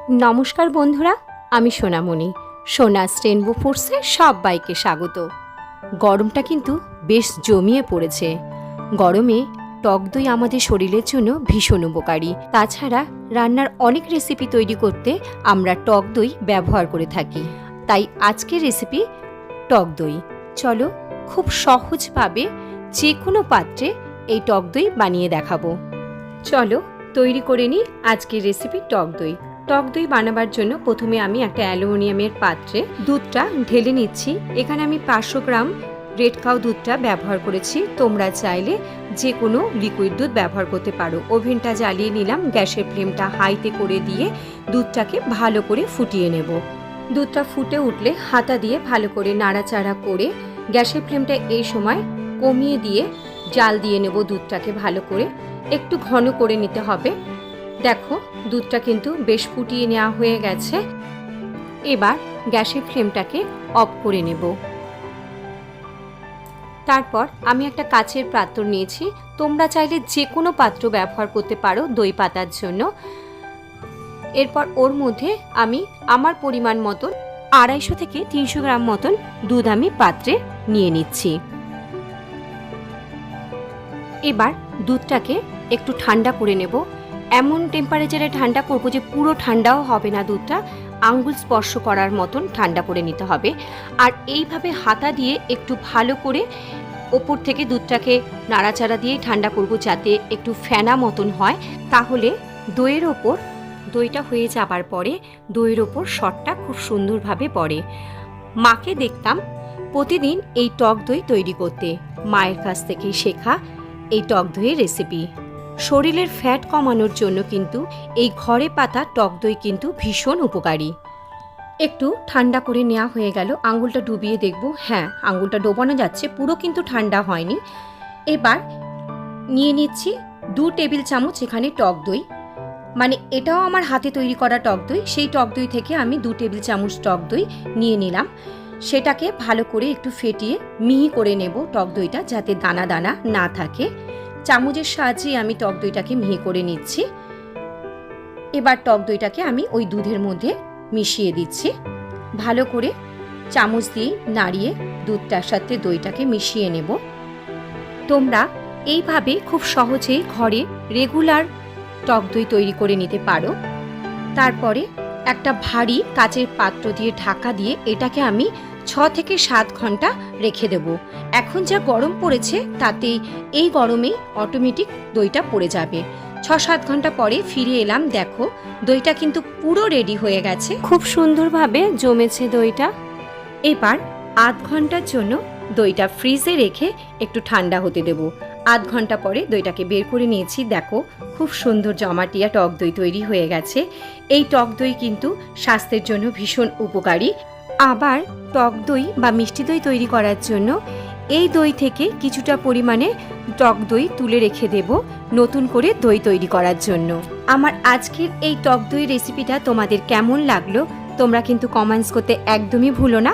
নমস্কার বন্ধুরা, আমি সোনামণি। সোনা স্টেনবো ফোর্সে সবাইকে স্বাগত। গরমটা কিন্তু বেশ জমিয়ে পড়েছে। গরমে টক দই আমাদের শরীরের জন্য ভীষণ উপকারী। তাছাড়া রান্নার অনেক রেসিপি তৈরি করতে আমরা টক দই ব্যবহার করে থাকি। তাই আজকের রেসিপি টক দই। চলো খুব সহজভাবে যে কোনো পাত্রে এই টক দই বানিয়ে দেখাবো। চলো তৈরি করে নিই আজকের রেসিপি টক দই। টক দই বানাবার জন্য প্রথমে আমি একটা অ্যালুমিনিয়ামের পাত্রে দুধটা ঢেলে নিচ্ছি। এখানে আমি 500 গ্রাম রেড কাউ দুধটা ব্যবহার করেছি। তোমরা চাইলে যে কোনো লিকুইড দুধ ব্যবহার করতে পারো। ওভেনটা জ্বালিয়ে নিলাম, গ্যাসের ফ্লেমটা হাইতে করে দিয়ে দুধটাকে ভালো করে ফুটিয়ে নেব। দুধটা ফুটে উঠলে হাতা দিয়ে ভালো করে নাড়াচাড়া করে গ্যাসের ফ্লেমটা এই সময় কমিয়ে দিয়ে জাল দিয়ে নেব। দুধটাকে ভালো করে একটু ঘন করে নিতে হবে। দেখো দুধটা কিন্তু বেশ ফুটিয়ে নেওয়া হয়ে গেছে। এবার গ্যাসের ফ্লেমটাকে অফ করে নেব। তারপর আমি একটা কাচের পাত্র নিয়েছি। তোমরা চাইলে যে কোনো পাত্র ব্যবহার করতে পারো দই পাতার জন্য। এরপর ওর মধ্যে আমি আমার পরিমাণ মতন 250 থেকে 300 গ্রাম মতন দুধ আমি পাত্রে নিয়ে নিচ্ছি। এবার দুধটাকে একটু ঠান্ডা করে নেব। এমন টেম্পারেচারে ঠান্ডা করবো যে পুরো ঠান্ডাও হবে না, দুধটা আঙ্গুল স্পর্শ করার মতন ঠান্ডা করে নিতে হবে। আর এইভাবে হাতা দিয়ে একটু ভালো করে ওপর থেকে দুধটাকে নাড়াচাড়া দিয়ে ঠান্ডা করব, যাতে একটু ফেনা মতন হয়। তাহলে দইয়ের ওপর দইটা হয়ে যাবার পরে দইয়ের ওপর সরটা খুব সুন্দরভাবে পড়ে। মাকে দেখতাম প্রতিদিন এই টক দই তৈরি করতে। মায়ের কাছ থেকে শেখা এই টক দইয়ের রেসিপি। শরীরের ফ্যাট কমানোর জন্য কিন্তু এই ঘরে পাতা টক দই কিন্তু ভীষণ উপকারী। একটু ঠান্ডা করে নেওয়া হয়ে গেল। আঙুলটা ডুবিয়ে দেখব, হ্যাঁ আঙুলটা ডোবানো যাচ্ছে, পুরো কিন্তু ঠান্ডা হয়নি। এবার নিয়ে নিচ্ছি 2 টেবিল চামচ এখানে টক দই। মানে এটাও আমার হাতে তৈরি করা টক দই। সেই টক দই থেকে আমি 2 টেবিল চামচ টক দই নিয়ে নিলাম। সেটাকে ভালো করে একটু ফেটিয়ে মিহি করে নেব টক দইটা, যাতে দানা দানা না থাকে। চামচের সাহায্যে আমি টক দইটাকে মিহি করে নিচ্ছি। এবার টক দইটাকে আমি ওই দুধের মধ্যে মিশিয়ে দিচ্ছি। ভালো করে চামচ দিয়ে নাড়িয়ে দুধটার সাথে দইটাকে মিশিয়ে নেব। তোমরা এইভাবে খুব সহজেই ঘরে রেগুলার টক দই তৈরি করে নিতে পারো। তারপরে একটা ভারী কাচের পাত্র দিয়ে ঢাকা দিয়ে এটাকে আমি 6 থেকে 7 ঘন্টা রেখে দেব। এখন যা গরম পড়েছে তাতে এই গরমেই অটোমেটিক দইটা পড়ে যাবে। 6-7 ঘন্টা পরে ফিরে এলাম। দেখো দইটা কিন্তু পুরো রেডি হয়ে গেছে, খুব সুন্দরভাবে জমেছে দইটা। এবার আধ ঘন্টার জন্য দইটা ফ্রিজে রেখে একটু ঠান্ডা হতে দেব। আধ ঘন্টা পরে দইটাকে বের করে নিয়েছি। দেখো খুব সুন্দর জমাটিয়া টক দই তৈরি হয়ে গেছে। এই টক দই কিন্তু স্বাস্থ্যের জন্য ভীষণ উপকারী। আবার টক দই বা মিষ্টি দই তৈরি করার জন্য এই দই থেকে কিছুটা পরিমাণে টক দই তুলে রেখে দেব নতুন করে দই তৈরি করার জন্য। আমার আজকের এই টক দই রেসিপিটা তোমাদের কেমন লাগলো তোমরা কিন্তু কমেন্টস করতে একদমই ভুলো না।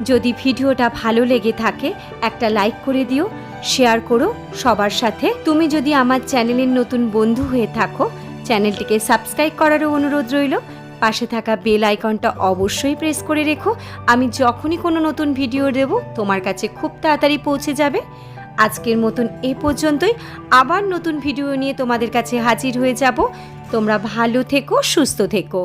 যদি ভিডিওটা ভালো লেগে থাকে একটা লাইক করে দিও, শেয়ার করো সবার সাথে। তুমি যদি আমার চ্যানেলের নতুন বন্ধু হয়ে থাকো চ্যানেলটিকে সাবস্ক্রাইব করারও অনুরোধ রইল। পাশে থাকা বেল আইকনটা অবশ্যই প্রেস করে রেখো। আমি যখনই কোনো নতুন ভিডিও দেব তোমার কাছে খুব তাড়াতাড়ি পৌঁছে যাবে। আজকের মতন এ পর্যন্তই। আবার নতুন ভিডিও নিয়ে তোমাদের কাছে হাজির হয়ে যাব। তোমরা ভালো থেকো, সুস্থ থেকো।